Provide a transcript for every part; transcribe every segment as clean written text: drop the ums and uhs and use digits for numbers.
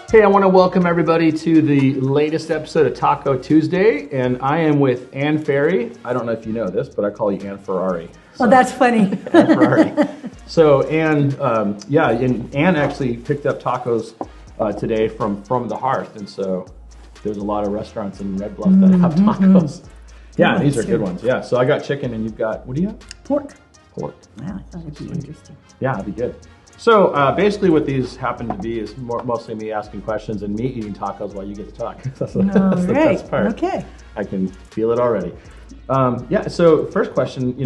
Hey, I want to welcome everybody to the latest episode of Taco Tuesday, and I am with Anne Ferry. I don't know if you know this, but I call you Anne Ferrari. So, oh, that's funny. Anne Ferrari. So, Anne, and Anne actually picked up tacos today from the Hearth, and so there's a lot of restaurants in Red Bluff that have tacos. Yeah, these are good ones. Yeah, so I got chicken, and you've got, what do you have? Pork. Pork. Wow, I thought it'd be interesting. Yeah, that'd be good. So basically what these happen to be is mostly me asking questions and me eating tacos while you get to talk. that's the best part. Okay. I can feel it already. So first question,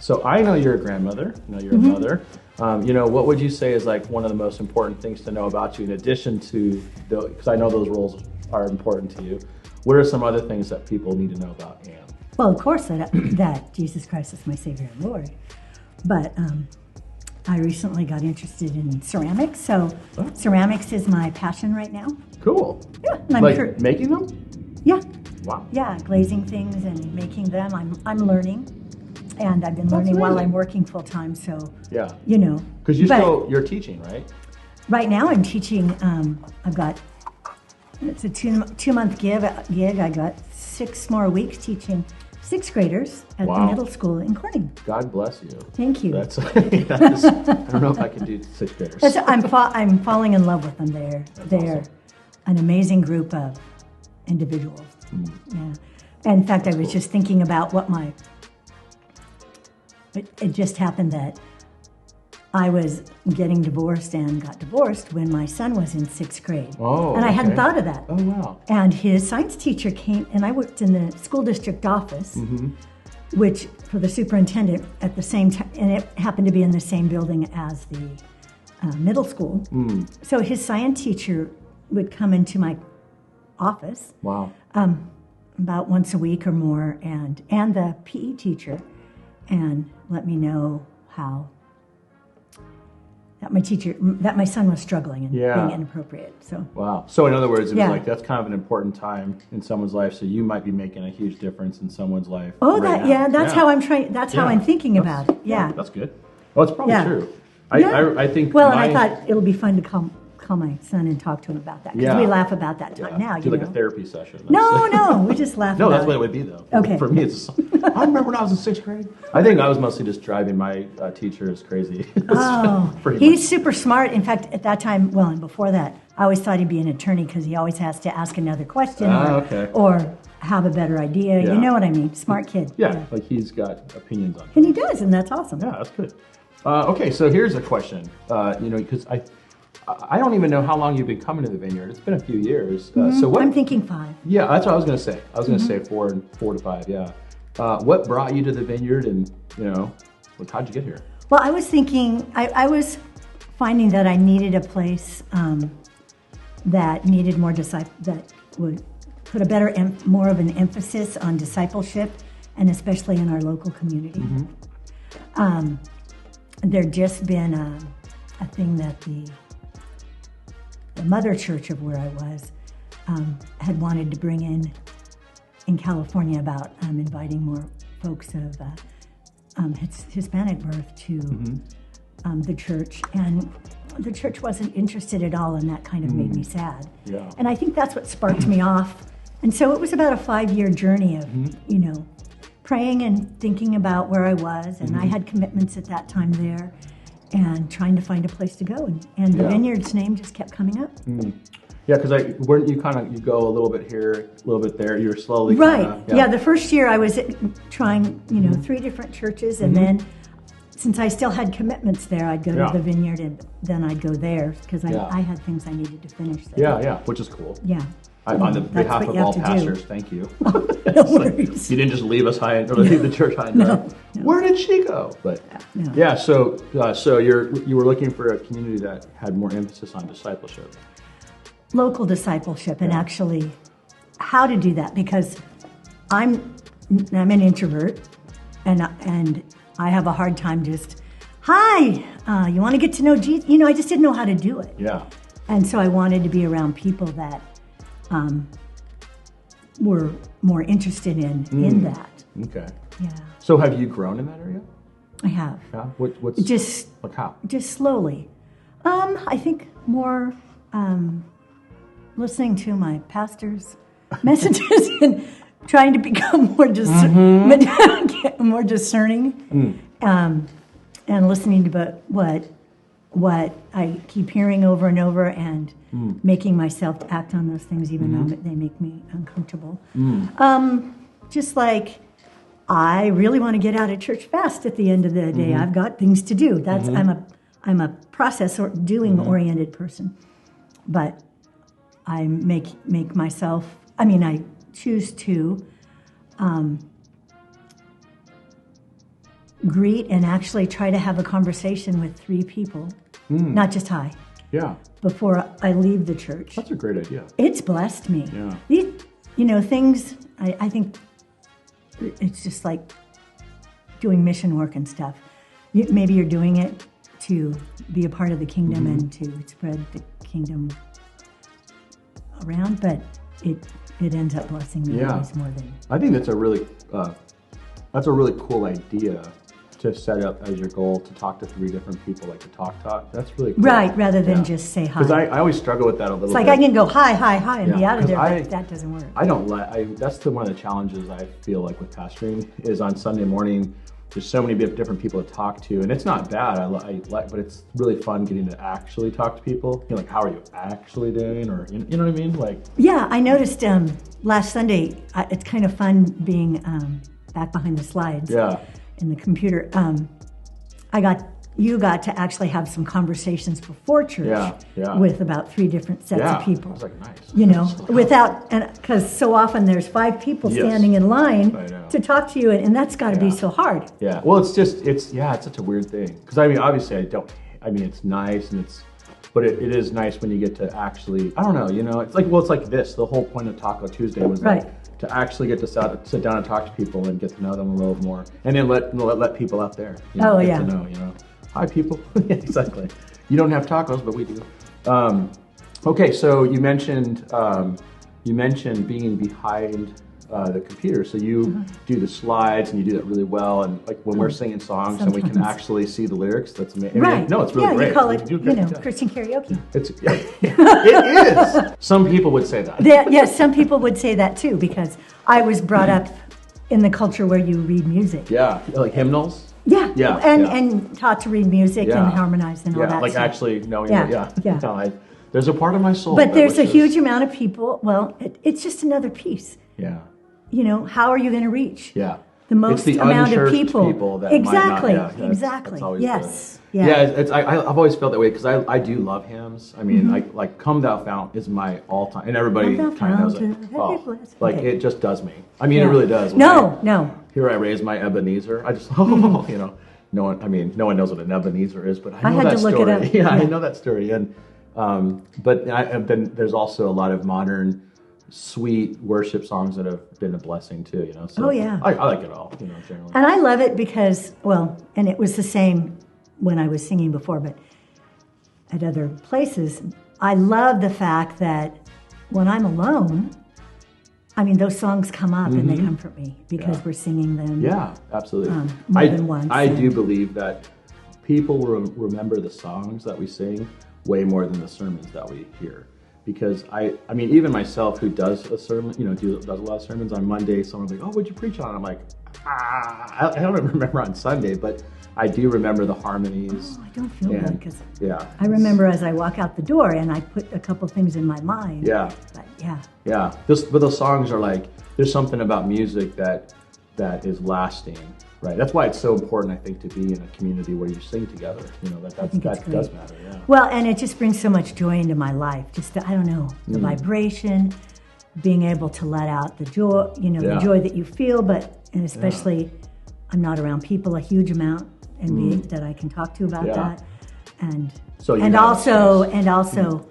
so I know you're a grandmother, I know you're a mother. What would you say is like one of the most important things to know about you in addition to, because I know those roles are important to you, what are some other things that people need to know about Anne? Well, of course that Jesus Christ is my Savior and Lord, but I recently got interested in ceramics, so ceramics is my passion right now. Cool. Yeah, and making them? Yeah. Wow. Yeah, glazing things and making them. I'm learning, and I've been learning while I'm working full time. So yeah, because you're teaching, right? Right now, I'm teaching. It's a 2-month gig. I got 6 more weeks teaching 6th graders at the middle school in Corning. God bless you. Thank you. I don't know if I can do 6th graders. I'm falling in love with them. They're awesome. An amazing group of individuals. Yeah. And in fact, I was just thinking about it just happened that I was getting divorced and got divorced when my son was in 6th grade. Oh, and I hadn't thought of that. Oh, wow. And his science teacher came, and I worked in the school district office, which for the superintendent at the same time, and it happened to be in the same building as the middle school. So his science teacher would come into my office. Wow. About once a week or more, and the PE teacher, and let me know that my son was struggling and being inappropriate. So wow. So in other words, it was like that's kind of an important time in someone's life. So you might be making a huge difference in someone's life. Oh, that's how I'm trying. That's how I'm thinking about it. Yeah, that's good. Well, it's probably true. I think. Well, and I thought it'll be fun to call my son and talk to him about that because we laugh about that time now. Do like a therapy session. No, we just laugh. No, that's what it would be though. Okay. For me, it's. I remember when I was in 6th grade. I think I was mostly just driving my teachers crazy. He's super smart. In fact, at that time, and before that, I always thought he'd be an attorney because he always has to ask another question or have a better idea. Yeah. You know what I mean? Smart kid. Yeah, like he's got opinions on it. And he does, and that's awesome. Yeah, that's good. Okay, so here's a question. Because I don't even know how long you've been coming to the Vineyard. It's been a few years. So I'm thinking 5. Yeah, that's what I was going to say. I was going to say 4 to 5. Yeah. What brought you to the Vineyard, and how'd you get here? Well, I was thinking. I was finding that I needed a place that needed more that would put more of an emphasis on discipleship, and especially in our local community. There'd just been a thing that the mother church of where I was had wanted to bring in California about inviting more folks of Hispanic birth to the church, and the church wasn't interested at all, and that kind of made me sad. Yeah. And I think that's what sparked me off. And so it was about a 5-year journey of praying and thinking about where I was, and I had commitments at that time there. And trying to find a place to go, and the Vineyard's name just kept coming up. Yeah, because weren't you you go a little bit here, a little bit there. You were slowly The first year I was trying 3 different churches, and then since I still had commitments there, I'd go to the Vineyard, and then I'd go there because I had things I needed to finish there. Yeah, which is cool. Yeah. On the behalf of all pastors, thank you. No worries. You didn't just leave us high, or leave the church high and dry. No. Where did she go? But so you were looking for a community that had more emphasis on discipleship. Local discipleship, and actually how to do that, because I'm an introvert, and I have a hard time just, hi, you want to get to know Jesus? I just didn't know how to do it. Yeah. And so I wanted to be around people that were more interested in that. Okay. Yeah. So have you grown in that area? I have. Yeah. What's just like how? Just slowly. I think more listening to my pastor's messages and trying to become more more discerning, and listening to what I keep hearing over and over, and making myself act on those things even though they make me uncomfortable. Just like I really want to get out of church fast at the end of the day. I've got things to do. That's I'm a process or doing oriented person, but I make myself. I mean, I choose to greet and actually try to have a conversation with 3 people, not just hi. Yeah. Before I leave the church. That's a great idea. It's blessed me. Yeah. These, things. I think it's just like doing mission work and stuff. Maybe you're doing it to be a part of the kingdom and to spread the kingdom around, but it ends up blessing me always more than. I think that's a really cool idea to set up as your goal to talk to 3 different people, like to talk. That's really cool. Right, rather than just say hi. Because I always struggle with that a little bit. It's like I can go hi, and be out of there, but that doesn't work. I don't that's one of the challenges I feel like with pastoring is on Sunday morning. There's so many different people to talk to, and it's not bad. But it's really fun getting to actually talk to people. Like, how are you actually doing, or you know what I mean? Like, yeah, I noticed last Sunday. It's kind of fun being back behind the slides. Yeah. In the computer, you got to actually have some conversations before church with about 3 different sets of people. I was like, nice. Because so often there's 5 people standing in line to talk to you, and that's got to be so hard. Yeah. Well, it's such a weird thing. Because I mean, obviously, it's nice, but it is nice when you get to actually, I don't know, it's like this. The whole point of Taco Tuesday was to actually get to sit down and talk to people and get to know them a little more, and then let people out there get to know, hi people. Exactly. You don't have tacos, but we do. Okay, so you mentioned being behind the computer. So you do the slides, and you do that really well. And like when we're singing songs and we can actually see the lyrics, that's amazing. Right. No, it's really great. You call it, Christian karaoke. It is. Some people would say that. Yes, some people would say that too, because I was brought up in the culture where you read music. Yeah, like hymnals. Yeah. And taught to read music and harmonize and all that. Yeah, like stuff. Actually knowing there's a part of my soul. But there's a huge amount of people. Well, it's just another piece. Yeah. How are you going to reach? Yeah. The most amount of people that exactly. Might not, Exactly. That's Yes. Good. Yeah. I've always felt that way because I do love hymns. I mean, like "Come Thou Fount" is my all-time, and everybody kind of knows it. It just does me. I mean, it really does. No. Here I raise my Ebenezer. I just no one knows what an Ebenezer is, but I know that story. Look it up. Yeah, I know that story, and but there's also a lot of modern, sweet worship songs that have been a blessing too, So I like it all, generally. And I love it because, and it was the same when I was singing before, but at other places, I love the fact that when I'm alone, those songs come up and they comfort me because we're singing them. Yeah, absolutely. More than once. I do believe that people remember the songs that we sing way more than the sermons that we hear. Because even myself, who does a sermon, does a lot of sermons on Monday, someone's like, "Oh, what'd you preach on?" I'm like, I don't remember on Sunday, but I do remember the harmonies. I don't feel good because I remember as I walk out the door and I put a couple things in my mind. Yeah. But but those songs are like, there's something about music that is lasting. Right. That's why it's so important, I think, to be in a community where you sing together. That does matter. Yeah. Well, and it just brings so much joy into my life. Just the vibration, being able to let out the joy, the joy that you feel, and especially I'm not around people a huge amount and that I can talk to about that. And also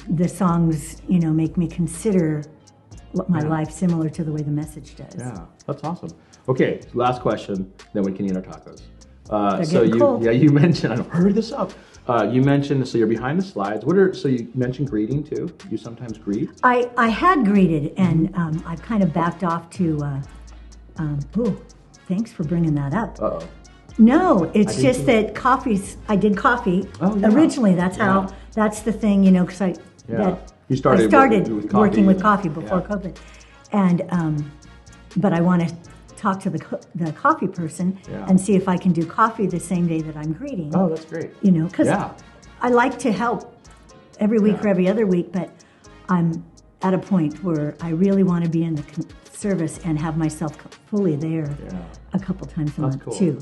the songs, make me consider my life similar to the way the message does. Yeah, that's awesome. Okay, last question, then we can eat our tacos. You mentioned, I don't hurry this up. You mentioned, so you're behind the slides. So you mentioned greeting too. You sometimes greet? I had greeted, and I've kind of backed off to, thanks for bringing that up. Uh-oh. No, it's just that I did coffee originally. That's how, that's the thing, you know, because I started working with coffee before COVID. And, but I want to talk to the coffee person and see if I can do coffee the same day that I'm greeting. Oh, that's great. You know, because I like to help every week or every other week, but I'm at a point where I really want to be in the service and have myself fully there a couple times a month too.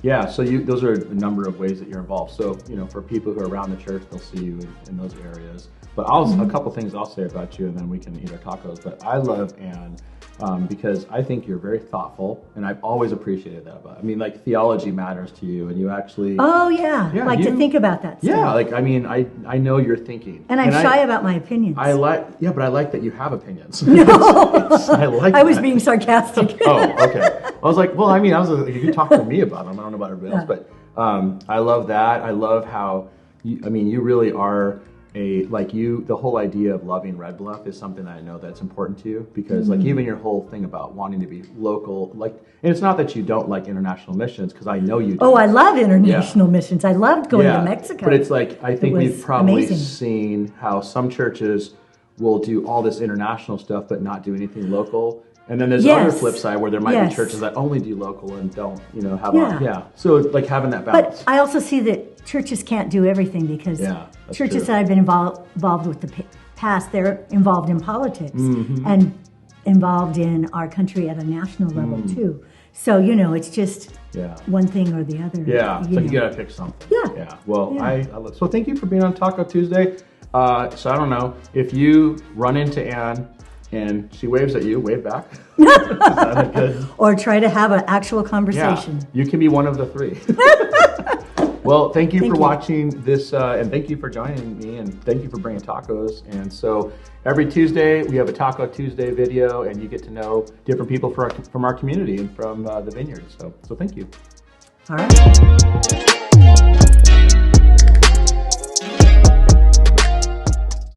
Yeah, so those are a number of ways that you're involved. So, you know, for people who are around the church, they'll see you in those areas. But a couple things I'll say about you, and then we can eat our tacos. But I love Anne because I think you're very thoughtful, and I've always appreciated that about you. I mean, like, theology matters to you, and you actually... Oh, yeah, to think about that stuff. Yeah, like, I mean, I know you're thinking. And I'm shy about my opinions. But I like that you have opinions. No. I was being sarcastic. Oh, okay. I was like, well, I mean, you could talk to me about them. I don't know about everybody else, but I love that. I love how, you really are the whole idea of loving Red Bluff is something that I know that's important to you, because like even your whole thing about wanting to be local, like, and it's not that you don't like international missions, because I know you do. Oh, I love international missions. I loved going to Mexico. But it's like, I think we've probably seen how some churches will do all this international stuff but not do anything local. And then there's the other flip side where there might be churches that only do local and don't, have So like having that balance. But I also see that churches can't do everything, because churches that I've been involved with the past, they're involved in politics and involved in our country at a national level too. So, it's just one thing or the other. Yeah, so you gotta pick something. Yeah. Well, so thank you for being on Taco Tuesday. So I don't know, if you run into Anne and she waves at you, wave back. Is that good? Or try to have an actual conversation. Yeah, you can be one of the three. Well, thank you for watching this, and thank you for joining me, and thank you for bringing tacos. And so every Tuesday, we have a Taco Tuesday video, and you get to know different people from our community and from the vineyard. So thank you. All right.